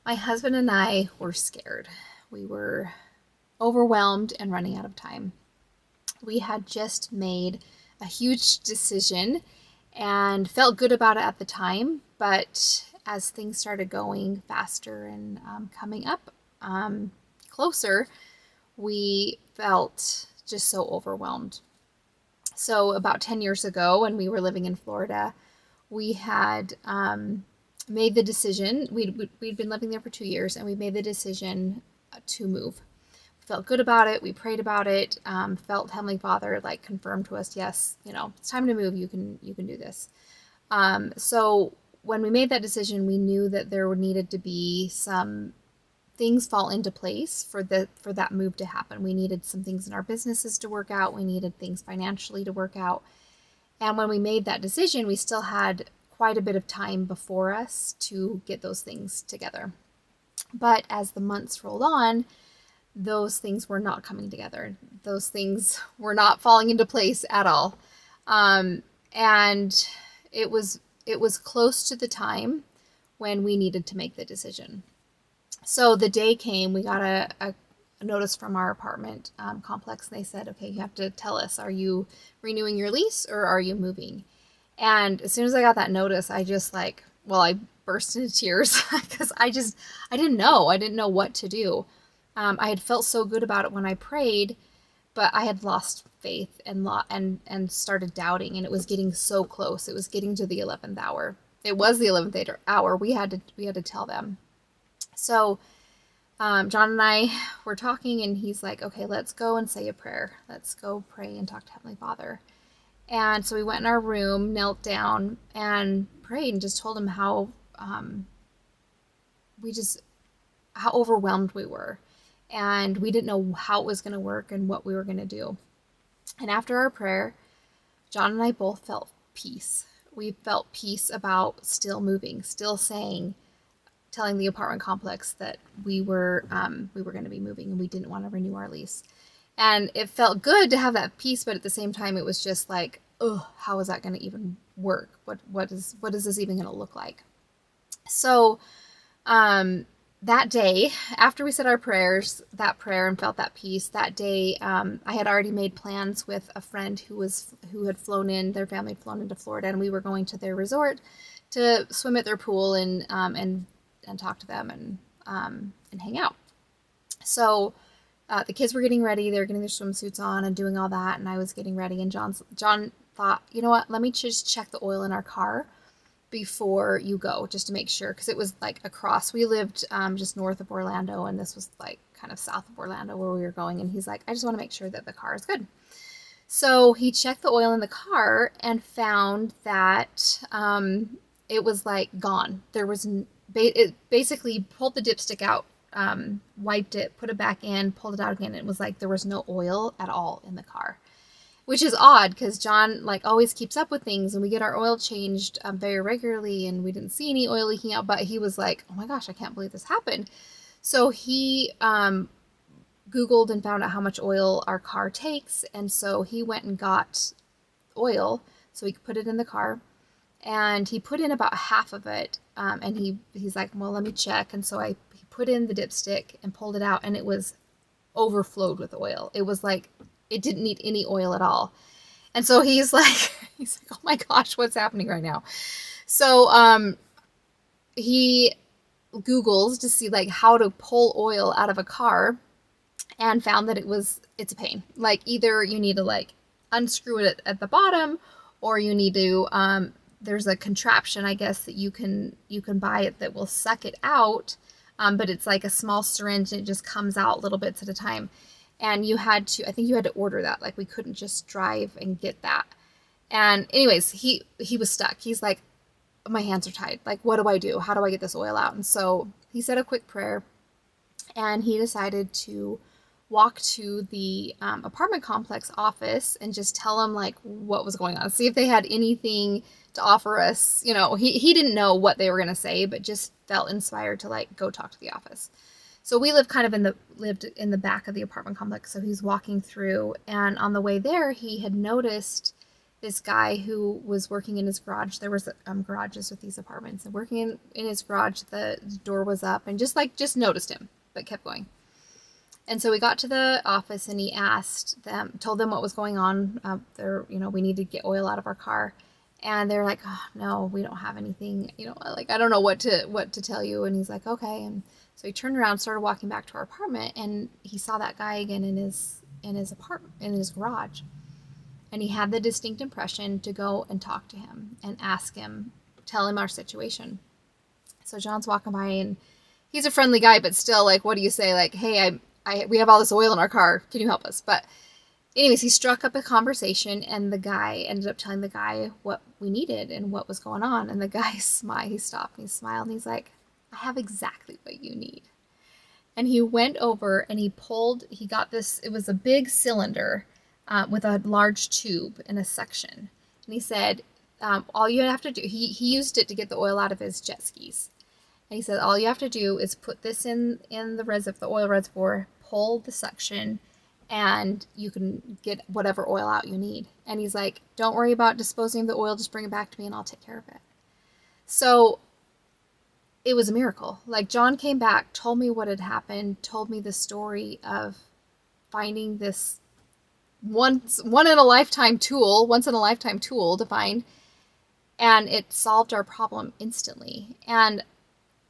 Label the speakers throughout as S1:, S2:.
S1: My husband and I were scared. We were overwhelmed and running out of time. We had just made a huge decision and felt good about it at the time, but as things started going faster and coming up closer, we felt just so overwhelmed. So, about 10 years ago, when we were living in Florida, we had made the decision. We'd been living there for 2 years, and we made the decision to move. We felt good about it. We prayed about it. Felt Heavenly Father like confirm to us, yes, it's time to move. You can do this. So when we made that decision, we knew that there needed to be some things fall into place for that move to happen. We needed some things in our businesses to work out. We needed things financially to work out. And when we made that decision, we still had quite a bit of time before us to get those things together. But as the months rolled on, those things were not coming together. Those things were not falling into place at all. And it was close to the time when we needed to make the decision. So the day came, we got a notice from our apartment complex, and they said, okay, you have to tell us, are you renewing your lease or are you moving? And as soon as I got that notice, I burst into tears because I didn't know. I didn't know what to do. I had felt so good about it when I prayed, but I had lost faith and started doubting, and it was getting so close. It was getting to the 11th hour. It was the 11th hour. We had to tell them. So John and I were talking, and he's like, okay, let's go and say a prayer. Let's go pray and talk to Heavenly Father. And so we went in our room, knelt down, and prayed, and just told him how overwhelmed we were, and we didn't know how it was going to work and what we were going to do. And after our prayer, John and I both felt peace. We felt peace about still moving, still telling the apartment complex that we were going to be moving, and we didn't want to renew our lease. And it felt good to have that peace, but at the same time, it was just like, oh, how is that going to even work? What is this even going to look like? So that day, after we said our prayers, that prayer, and felt that peace, that day, I had already made plans with a friend who had flown in. Their family had flown into Florida, and we were going to their resort to swim at their pool and talk to them and hang out. So the kids were getting ready. They were getting their swimsuits on and doing all that, and I was getting ready. And John thought, you know what? Let me just check the oil in our car before you go, just to make sure, because it was like across. We lived just north of Orlando, and this was like kind of south of Orlando where we were going. And he's like, I just want to make sure that the car is good. So he checked the oil in the car and found that it was like gone. It basically pulled the dipstick out, wiped it, put it back in, pulled it out again. It was like there was no oil at all in the car, which is odd because John like always keeps up with things, and we get our oil changed very regularly, and we didn't see any oil leaking out. But he was like, oh my gosh, I can't believe this happened. So he Googled and found out how much oil our car takes, and so he went and got oil so he could put it in the car. And he put in about half of it, and he's like, well, let me check. And so he put in the dipstick and pulled it out, and it was overflowed with oil. It was like it didn't need any oil at all. And so he's like, oh my gosh, what's happening right now? So he Googles to see like how to pull oil out of a car, and found that it's a pain. Like either you need to like unscrew it at the bottom, or you need to there's a contraption, I guess, that you can buy it that will suck it out, but it's like a small syringe, and it just comes out little bits at a time. And I think you had to order that. Like we couldn't just drive and get that. And anyways, he was stuck. He's like, my hands are tied. Like, what do I do? How do I get this oil out? And so he said a quick prayer, and he decided to walk to the apartment complex office and just tell them like what was going on, see if they had anything to offer us. He didn't know what they were going to say, but just felt inspired to like go talk to the office. So we lived in the back of the apartment complex. So he's walking through, and on the way there, he had noticed this guy who was working in his garage. There was garages with these apartments, and working in his garage, the door was up, and just noticed him, but kept going. And so we got to the office, and he told them what was going on. We need to get oil out of our car, and they're like, "Oh, no, we don't have anything. Like, I don't know what to tell you." And he's like, "Okay." And so he turned around, started walking back to our apartment, and he saw that guy again in his apartment, in his garage. And he had the distinct impression to go and talk to him and tell him our situation. So John's walking by, and he's a friendly guy, but still, like, what do you say? Like, "Hey, we have all this oil in our car. Can you help us?" But anyways, he struck up a conversation, and the guy ended up telling the guy what we needed and what was going on. And the guy smiled. He stopped and he smiled, and he's like, "I have exactly what you need." And he went over and he got this, it was a big cylinder with a large tube in a section. And he said, all you have to do, he used it to get the oil out of his jet skis. And he said, all you have to do is put this in the oil reservoir, pull the suction, and you can get whatever oil out you need. And he's like, "Don't worry about disposing of the oil, just bring it back to me and I'll take care of it." So it was a miracle. Like, John came back, told me what had happened, told me the story of finding this once in a lifetime tool to find, and it solved our problem instantly. And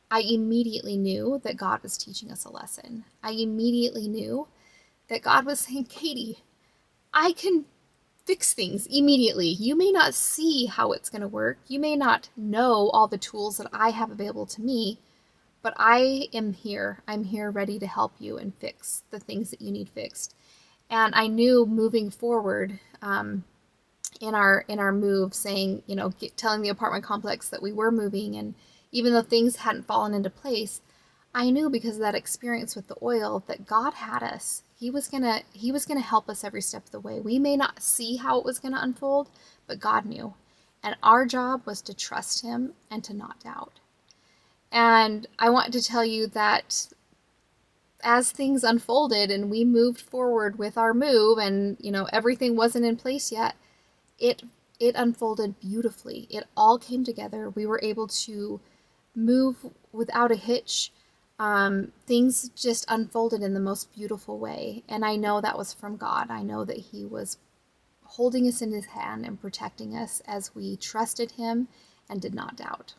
S1: I immediately knew that God was teaching us a lesson. I immediately knew that God was saying, "Katie, I can fix things immediately. You may not see how it's going to work. You may not know all the tools that I have available to me, but I am here. I'm here ready to help you and fix the things that you need fixed." And I knew moving forward in our move, saying, telling the apartment complex that we were moving, and even though things hadn't fallen into place, I knew, because of that experience with the oil, that God had us. He was gonna help us every step of the way. We may not see how it was gonna unfold, but God knew. And our job was to trust him and to not doubt. And I want to tell you that as things unfolded and we moved forward with our move, and everything wasn't in place yet, it unfolded beautifully. It all came together. We were able to move without a hitch. Things just unfolded in the most beautiful way. And I know that was from God. I know that he was holding us in his hand and protecting us as we trusted him and did not doubt.